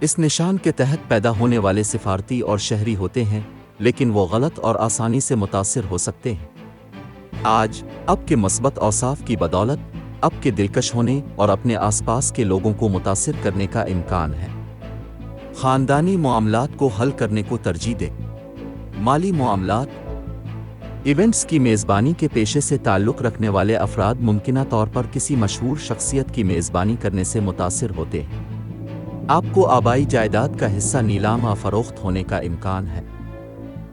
इस निशान के तहत पैदा होने वाले सिफारती और शहरी होते हैं, लेकिन वो गलत और आसानी से मुतासिर हो सकते हैं। आज आपके मस्बत औसाफ की बदौलत आपके दिलकश होने और अपने आसपास के लोगों को मुतासिर करने का इम्कान है। ख़ानदानी मामलात को हल करने को तरजीह दें। माली मामलात, इवेंट्स की मेज़बानी के पेशे से ताल्लुक़ रखने वाले अफराद मुमकिना तौर पर किसी मशहूर शख्सियत की मेज़बानी करने से मुतासिर होते हैं। आपको आबाई जायदाद का हिस्सा नीलाम या फ़रोख्त होने का इम्कान है।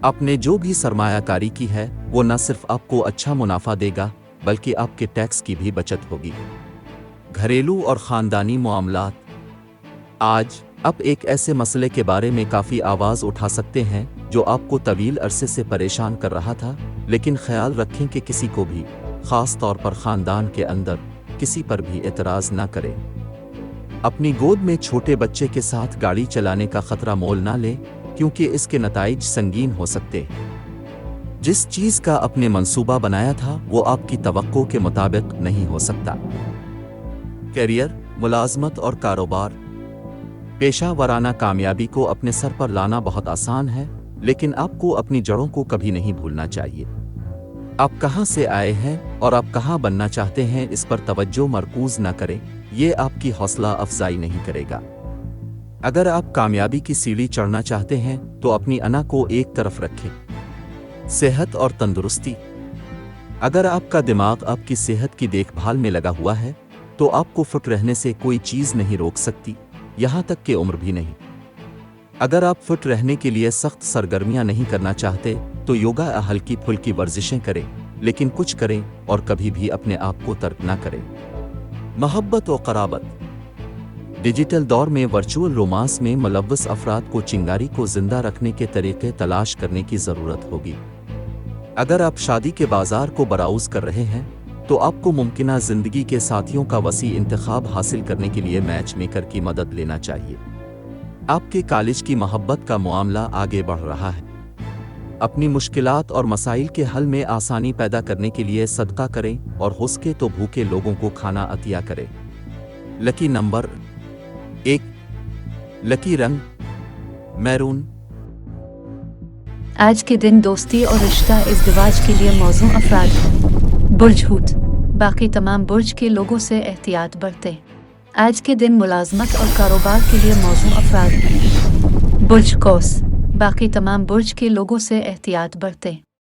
आपने जो भी सरमायाकारी की है वो न सिर्फ आपको अच्छा मुनाफा देगा बल्कि आपके टैक्स की भी बचत होगी। घरेलू और ख़ानदानी मामलात, आज आप एक ऐसे मसले के बारे में काफ़ी आवाज़ उठा सकते हैं जो आपको तवील अरसे से परेशान कर रहा था, लेकिन ख्याल रखें कि किसी को भी, ख़ास तौर पर ख़ानदान के अंदर, किसी पर भी एतराज़ ना करें। अपनी गोद में छोटे बच्चे के साथ गाड़ी चलाने का ख़तरा मोल ना लें, क्योंकि इसके नताइज संगीन हो सकते हैं। जिस चीज़ का आपने मंसूबा बनाया था वो आपकी तवक्को के मुताबिक नहीं हो सकता। करियर, मुलाजमत और कारोबार, पेशा वराना कामयाबी को अपने सर पर लाना बहुत आसान है, लेकिन आपको अपनी जड़ों को कभी नहीं भूलना चाहिए। आप कहाँ से आए हैं और आप कहाँ बनना चाहते हैं इस पर तवज्जो मरकूज न करें, ये आपकी हौसला अफजाई नहीं करेगा। अगर आप कामयाबी की सीढ़ी चढ़ना चाहते हैं तो अपनी अना को एक तरफ रखें। सेहत और तंदुरुस्ती, अगर आपका दिमाग आपकी सेहत की देखभाल में लगा हुआ है तो आपको फिट रहने से कोई चीज़ नहीं रोक सकती, यहाँ तक कि उम्र भी नहीं। अगर आप फिट रहने के लिए सख्त सरगर्मियाँ नहीं करना चाहते तो योगा या हल्की फुल्की वर्जिशें करें, लेकिन कुछ करें और कभी भी अपने आप को तर्क ना करें। मोहब्बत और क़राबत, डिजिटल दौर में वर्चुअल रोमांस में मुलव्वस अफराद को चिंगारी को जिंदा रखने के तरीके तलाश करने की ज़रूरत होगी। अगर आप शादी के बाजार को बराउज़ कर रहे हैं तो आपको मुमकिना ज़िंदगी के साथियों का वसी इंतखाब हासिल करने के लिए मैच मेकर की मदद लेना चाहिए। आपके कॉलेज की मोहब्बत का मामला आगे बढ़ रहा है। अपनी मुश्किलात और मसाइल के हल में आसानी पैदा करने के लिए सदका करें और हो सके तो भूखे लोगों को खाना अतिया करें। लकी नंबर 1, लकी रंग मैरून। आज के दिन दोस्ती और रिश्ता इज़्दिवाज के लिए मौजू अफराद हैं। बुर्ज हूत, बाकी तमाम बुर्ज के लोगों से एहतियात बरतें। आज के दिन मुलाजमत और कारोबार के लिए मौजू अफराद हैं। बुर्ज कौस, बाकी तमाम बुर्ज के लोगों से एहतियात बरतें।